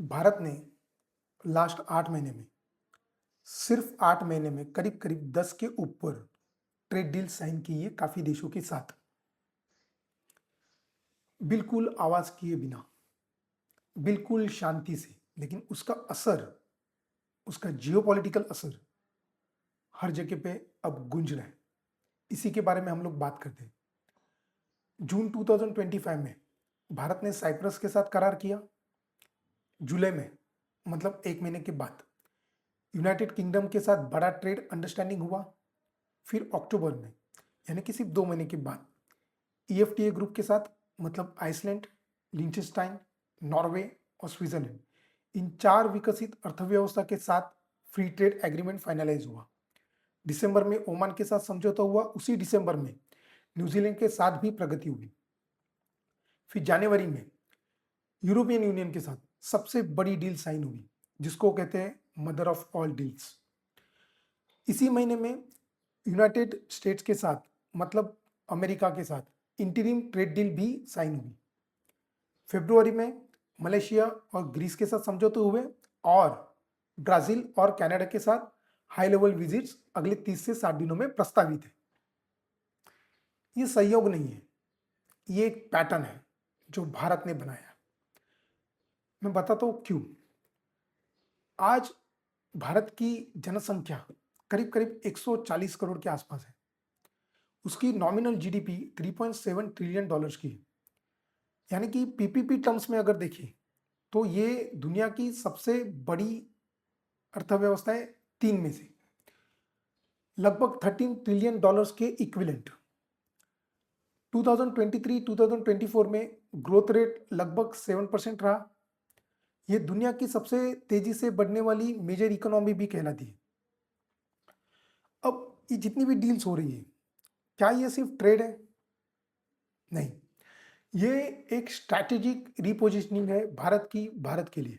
भारत ने लास्ट 8 महीने में, सिर्फ 8 महीने में करीब करीब 10 के ऊपर ट्रेड डील साइन की है काफी देशों के साथ, बिल्कुल आवाज किए बिना, बिल्कुल शांति से। लेकिन उसका असर, उसका जियोपॉलिटिकल असर हर जगह पे अब गूंज रहा है। इसी के बारे में हम लोग बात करते हैं। जून 2025 में भारत ने साइप्रस के साथ करार किया। जुलाई में, मतलब 1 महीने के बाद, यूनाइटेड किंगडम के साथ बड़ा ट्रेड अंडरस्टैंडिंग हुआ। फिर अक्टूबर में, यानी कि सिर्फ 2 महीने के बाद, ईएफटीए ग्रुप के साथ, मतलब आइसलैंड, लिंचेस्टाइन, नॉर्वे और स्विट्जरलैंड, इन 4 विकसित अर्थव्यवस्था के साथ फ्री ट्रेड एग्रीमेंट फाइनलाइज हुआ। दिसंबर में ओमान के साथ समझौता हुआ। उसी दिसंबर में न्यूजीलैंड के साथ भी प्रगति हुई। फिर जनवरी में यूरोपियन यूनियन के साथ सबसे बड़ी डील साइन हुई, जिसको कहते हैं मदर ऑफ ऑल डील्स। इसी महीने में यूनाइटेड स्टेट्स के साथ, मतलब अमेरिका के साथ इंटरिम ट्रेड डील भी साइन हुई। फरवरी में मलेशिया और ग्रीस के साथ समझौते हुए और ब्राजील और कनाडा के साथ हाई लेवल विजिट्स अगले 30 से 60 दिनों में प्रस्तावित है। ये सहयोग नहीं है, ये एक पैटर्न है जो भारत ने बनाया। मैं बताता हूं क्यों। आज भारत की जनसंख्या करीब करीब 140 करोड़ के आसपास है। उसकी नॉमिनल जीडीपी 3.7 ट्रिलियन डॉलर्स की है। यानी कि पीपीपी टर्म्स में अगर देखें तो ये दुनिया की सबसे बड़ी अर्थव्यवस्था है 3 में से, लगभग 13 ट्रिलियन डॉलर्स के इक्विवेलेंट। 2023-2024 में ग्रोथ रेट लगभग 7% रहा। यह दुनिया की सबसे तेजी से बढ़ने वाली मेजर इकोनॉमी भी कहलाती है। अब ये जितनी भी डील्स हो रही है, क्या ये सिर्फ ट्रेड है? नहीं, ये एक स्ट्रैटेजिक रिपोजिशनिंग है भारत के लिए।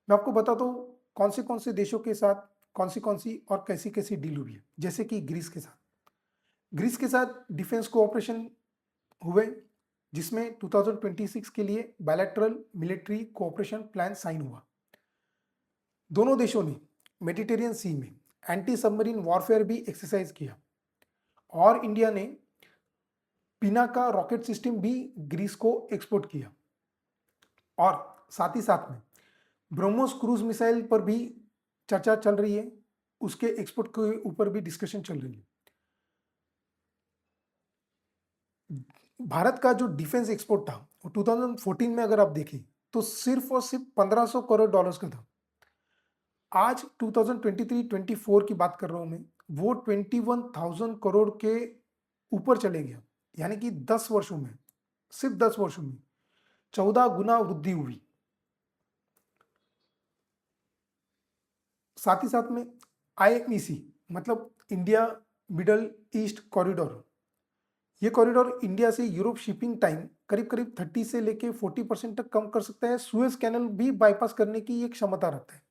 मैं आपको बताता हूँ कौन से देशों के साथ कौन सी और कैसी कैसी डील हुई है। जैसे कि ग्रीस के साथ डिफेंस कोऑपरेशन हुए, जिसमें 2026 के लिए bilateral military cooperation plan sign हुआ। दोनों देशों ने मेडिटेरियन सी में एंटी सबमरीन वॉरफेयर भी एक्सरसाइज किया और इंडिया ने पीना का रॉकेट सिस्टम भी ग्रीस को एक्सपोर्ट किया। और साथ ही साथ में ब्रह्मोस क्रूज मिसाइल पर भी चर्चा चल रही है, उसके एक्सपोर्ट के ऊपर भी डिस्कशन चल रही है। भारत का जो डिफेंस एक्सपोर्ट था वो 2014 में अगर आप देखें तो सिर्फ और सिर्फ 1500 करोड़ डॉलर्स का था। आज 2023-24 की बात कर रहा हूं मैं, वो 21,000 करोड़ के ऊपर चले गया। यानी कि 10 वर्षों में, सिर्फ 10 वर्षों में 14 गुना वृद्धि हुई। साथ ही साथ में आईएमईसी, मतलब इंडिया मिडल ईस्ट कॉरिडोर, ये कॉरिडोर इंडिया से यूरोप शिपिंग टाइम करीब करीब 30 से लेके 40% तक कम कर सकता है। सुएज कैनल भी बाईपास करने की एक क्षमता रखता है।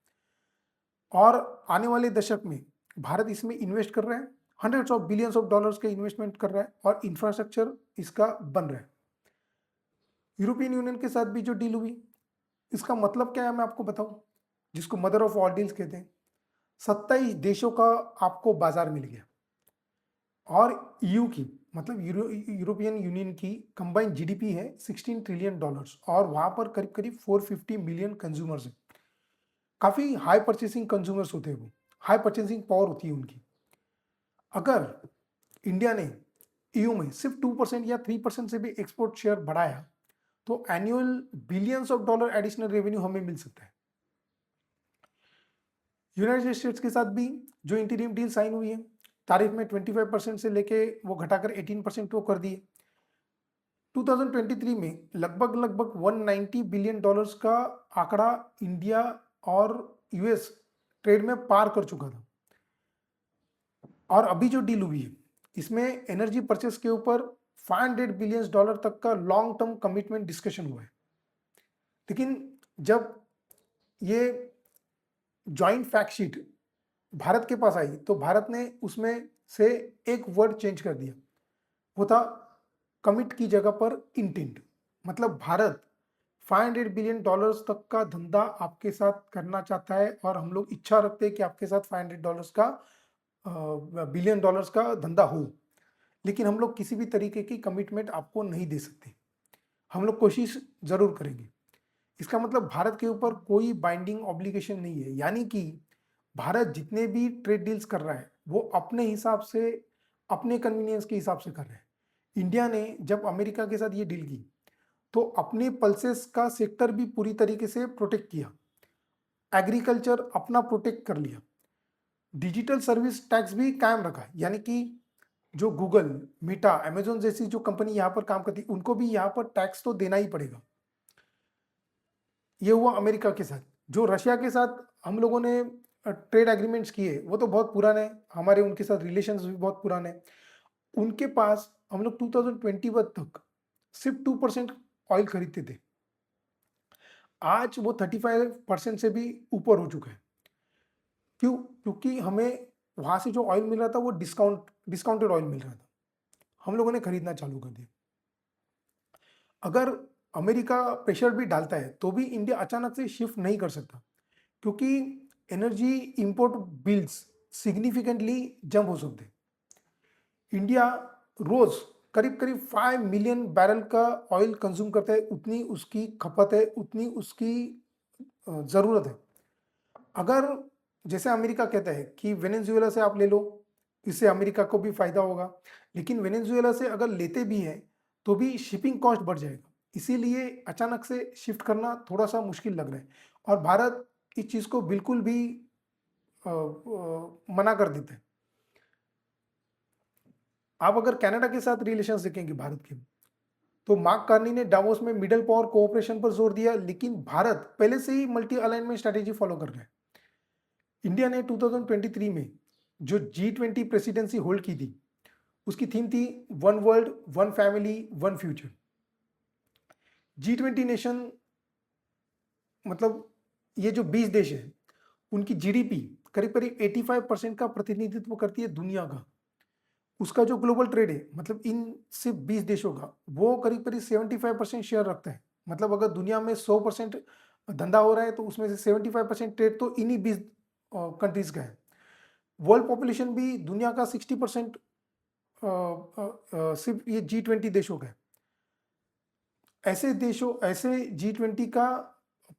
और आने वाले दशक में भारत इसमें इन्वेस्ट कर रहा है, hundreds of billions of dollars के इन्वेस्टमेंट कर रहा है और इंफ्रास्ट्रक्चर इसका बन रहा है। यूरोपियन यूनियन के साथ भी जो डील हुई, इसका मतलब क्या है मैं आपको बताऊं, जिसको मदर ऑफ ऑल डील्स कहते हैं। 27 देशों का आपको बाजार मिल गया और ईयू की, मतलब यूरोपियन यूनियन की कंबाइंड जीडीपी है 16 ट्रिलियन डॉलर्स और वहां पर करीब करीब 450 मिलियन कंज्यूमर्स हैं। काफी हाई परचेसिंग कंज्यूमर्स होते हैं, वो हाई परचेसिंग पावर होती है उनकी। अगर इंडिया ने ईयू में सिर्फ 2% या 3% से भी एक्सपोर्ट शेयर बढ़ाया तो annual billions of dollar additional revenue हमें मिल सकता है। यूनाइटेड स्टेट्स के साथ भी जो इंटीरियम डील साइन हुई है, तारीफ में 25% से लेके वो घटाकर 18% वो कर दिए। 2023 में लगभग 190 बिलियन डॉलर्स का आंकड़ा इंडिया और यूएस ट्रेड में पार कर चुका था। और अभी जो डील हुई है, इसमें एनर्जी परचेस के ऊपर 500 बिलियन डॉलर तक का लॉन्ग टर्म कमिटमेंट डिस्कशन हुआ है। लेकिन जब ये ज्वाइंट फैक्ट शीट भारत के पास आई तो भारत ने उसमें से एक वर्ड चेंज कर दिया। वो था कमिट की जगह पर इंटेंट। मतलब भारत $500 बिलियन तक का धंधा आपके साथ करना चाहता है और हम लोग इच्छा रखते हैं कि आपके साथ $500 का बिलियन डॉलर्स का धंधा हो, लेकिन हम लोग किसी भी तरीके की कमिटमेंट आपको नहीं दे सकते। हम लोग कोशिश जरूर करेंगे। इसका मतलब भारत के ऊपर कोई बाइंडिंग ऑब्लिगेशन नहीं है, यानी कि भारत जितने भी ट्रेड डील्स कर रहा है वो अपने हिसाब से, अपने कन्वीनियंस के हिसाब से कर रहा है। इंडिया ने जब अमेरिका के साथ ये डील की तो अपने पल्सेस का सेक्टर भी पूरी तरीके से प्रोटेक्ट किया, एग्रीकल्चर अपना प्रोटेक्ट कर लिया, डिजिटल सर्विस टैक्स भी कायम रखा, यानी कि जो गूगल, मेटा, अमेजोन जैसी जो कंपनी यहाँ पर काम करती उनको भी यहाँ पर टैक्स तो देना ही पड़ेगा। ये हुआ अमेरिका के साथ। जो रशिया के साथ हम लोगों ने ट्रेड एग्रीमेंट्स किए वो तो बहुत पुराने हैं, हमारे उनके साथ रिलेशंस भी बहुत पुराने हैं। उनके पास हम लोग 2021 तक सिर्फ 2% ऑयल खरीदते थे, आज वो 35% से भी ऊपर हो चुका है। क्यों? क्योंकि हमें वहां से जो ऑयल मिल रहा था वो डिस्काउंटेड ऑयल मिल रहा था, हम लोगों ने खरीदना चालू कर दिया। अगर अमेरिका प्रेशर भी डालता है तो भी इंडिया अचानक से शिफ्ट नहीं कर सकता, क्योंकि energy import bills significantly jump हो सकते हैं। इंडिया रोज करीब करीब 5 मिलियन बैरल का ऑयल कंज्यूम करता है, उतनी उसकी खपत है, उतनी उसकी ज़रूरत है। अगर जैसे अमेरिका कहता है कि वेनेजुएला से आप ले लो, इससे अमेरिका को भी फायदा होगा, लेकिन वेनेजुएला से अगर लेते भी हैं तो भी शिपिंग कॉस्ट बढ़ जाएगा, इसीलिए अचानक से शिफ्ट करना थोड़ा सा मुश्किल लग रहा है। और भारत इस चीज़ को बिल्कुल भी मना कर देता है। आप अगर कनाडा के साथ रिलेशंस देखेंगे भारत के, तो मार्क कार्नी ने डावोस में मिडल पावर कोऑपरेशन पर जोर दिया, लेकिन भारत पहले से ही मल्टी अलाइनमेंट स्ट्रेटेजी फॉलो कर रहा है। इंडिया ने 2023 में जो G20 प्रेसिडेंसी होल्ड की थी उसकी थीम थी one world, one family, one future. G20 nation मतलब ये जो 20 देश है उनकी जीडीपी करीब करीब 85% का प्रतिनिधित्व करती है दुनिया का। उसका जो ग्लोबल ट्रेड है मतलब इन सिर्फ 20 देशों का, वो करीब करीब 75% शेयर रखता है। मतलब अगर दुनिया में 100% धंधा हो रहा है तो उसमें से 75% ट्रेड तो इन्हीं 20 कंट्रीज का है। वर्ल्ड पॉपुलेशन भी दुनिया का 60% सिर्फ ये G20 देशों का है। ऐसे देशों, ऐसे G20 का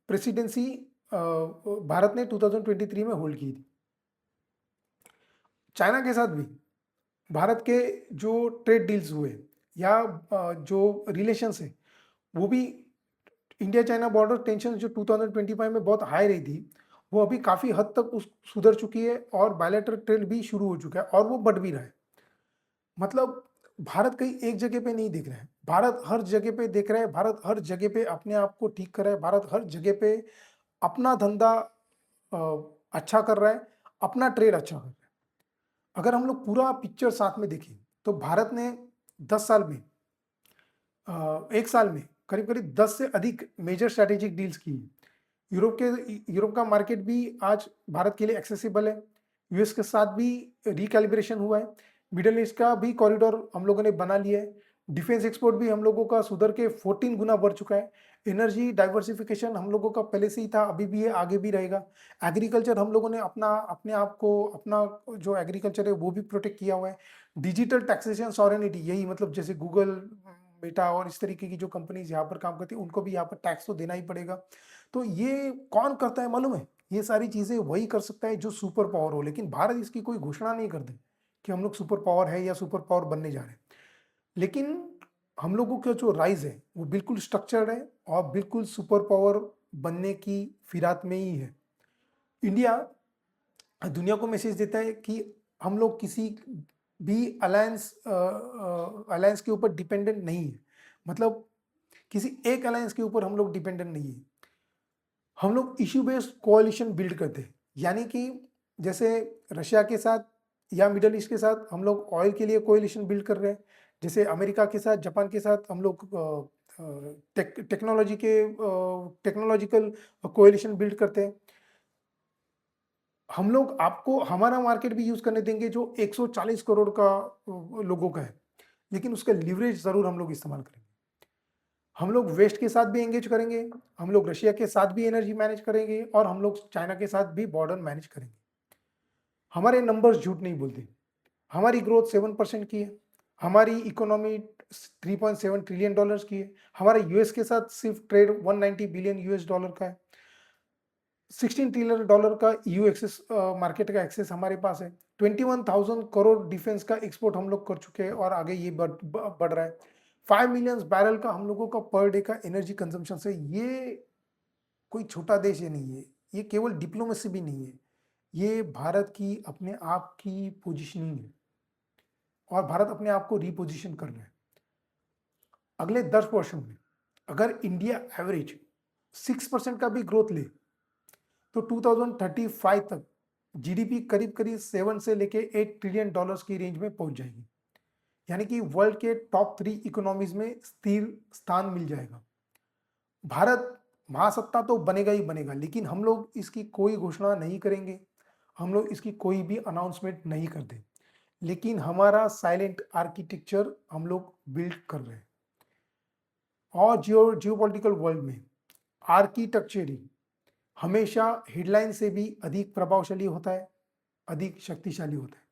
प्रेसिडेंसी भारत ने 2023 में होल्ड की थी। चाइना के साथ भी भारत के जो ट्रेड डील्स हुए या जो रिलेशंस है वो भी, इंडिया चाइना बॉर्डर टेंशन जो 2025 में बहुत हाई रही थी वो अभी काफ़ी हद तक उस सुधर चुकी है और बायलैटरल ट्रेड भी शुरू हो चुका है और वो बढ़ भी रहा है। मतलब भारत कहीं एक जगह पे नहीं देख रहा है, भारत हर जगह पे देख रहा है, भारत हर जगह पे अपने आप को ठीक कर रहा है, भारत हर जगह पे अपना धंधा अच्छा कर रहा है, अपना ट्रेड अच्छा कर रहा है। अगर हम लोग पूरा पिक्चर साथ में देखें तो भारत ने 10 साल में, एक साल में करीब करीब 10 से अधिक मेजर स्ट्रैटेजिक डील्स की। यूरोप का मार्केट भी आज भारत के लिए एक्सेसिबल है, यूएस के साथ भी रिकैलिब्रेशन हुआ है, मिडिल ईस्ट का भी कॉरिडोर हम लोगों ने बना लिया है, डिफेंस एक्सपोर्ट भी हम लोगों का सुधर के 14 गुना बढ़ चुका है, एनर्जी डाइवर्सिफिकेशन हम लोगों का पहले से ही था, अभी भी है, आगे भी रहेगा। एग्रीकल्चर हम लोगों ने अपने आप को, अपना जो एग्रीकल्चर है वो भी प्रोटेक्ट किया हुआ है। डिजिटल टैक्सेशन सॉवरेनिटी, यही मतलब जैसे गूगल, मेटा और इस तरीके की जो कंपनीज यहाँ पर काम करती है उनको भी यहाँ पर टैक्स तो देना ही पड़ेगा। तो ये कौन करता है मालूम है? ये सारी चीजें वही कर सकता है जो सुपर पावर हो, लेकिन भारत इसकी कोई घोषणा नहीं करते कि हम लोग सुपर पावर है या सुपर पावर बनने जा रहे हैं। लेकिन हम लोगों का जो राइज है वो बिल्कुल स्ट्रक्चर्ड है और बिल्कुल सुपर पावर बनने की फिरात में ही है। इंडिया दुनिया को मैसेज देता है कि हम लोग किसी भी अलायंस के ऊपर डिपेंडेंट नहीं है, मतलब किसी एक अलायंस के ऊपर हम लोग डिपेंडेंट नहीं है। हम लोग इश्यू बेस्ड कोalition बिल्ड करते हैं, यानी कि जैसे रशिया के साथ या मिडल ईस्ट के साथ हम लोग ऑयल के लिए कोalition बिल्ड कर रहे हैं, जैसे अमेरिका के साथ, जापान के साथ हम लोग टेक्नोलॉजिकल कोalition बिल्ड करते हैं। हम लोग आपको हमारा मार्केट भी यूज करने देंगे जो 140 करोड़ का लोगों का है, लेकिन उसका लिवरेज जरूर हम लोग इस्तेमाल करेंगे। हम लोग वेस्ट के साथ भी एंगेज करेंगे, हम लोग रशिया के साथ भी एनर्जी मैनेज करेंगे और हम लोग चाइना के साथ भी बॉर्डर मैनेज करेंगे। हमारे नंबर्स झूठ नहीं बोलते। हमारी ग्रोथ 7% की है, हमारी इकोनॉमी 3.7 ट्रिलियन डॉलर्स की है, हमारा यूएस के साथ सिर्फ ट्रेड 190 बिलियन यूएस डॉलर का है, 16 ट्रिलियन डॉलर का ईयू एक्सेस मार्केट का एक्सेस हमारे पास है, 21,000 करोड़ डिफेंस का एक्सपोर्ट हम लोग कर चुके हैं और आगे ये बढ़ रहा है। 5 मिलियन बैरल का हम लोगों का पर डे का एनर्जी कंजम्पशन से, ये कोई छोटा देश ये नहीं है, ये केवल डिप्लोमेसी भी नहीं है, ये भारत की अपने आप की पोजिशनिंग है और भारत अपने आप को रिपोजिशन कर रहा है। अगले 10 वर्षों में अगर इंडिया एवरेज 6% का भी ग्रोथ ले तो 2035 तक जीडीपी करीब करीब 7 से लेके 8 ट्रिलियन डॉलर्स की रेंज में पहुंच जाएगी, यानी कि वर्ल्ड के टॉप 3 इकोनॉमीज में स्थिर स्थान मिल जाएगा। भारत महासत्ता तो बनेगा ही बनेगा, लेकिन हम लोग इसकी कोई घोषणा नहीं करेंगे, हम लोग इसकी कोई भी अनाउंसमेंट नहीं करते, लेकिन हमारा साइलेंट आर्किटेक्चर हम लोग बिल्ड कर रहे हैं। और जियोपॉलिटिकल वर्ल्ड में आर्किटेक्चर ही हमेशा हेडलाइन से भी अधिक प्रभावशाली होता है, अधिक शक्तिशाली होता है।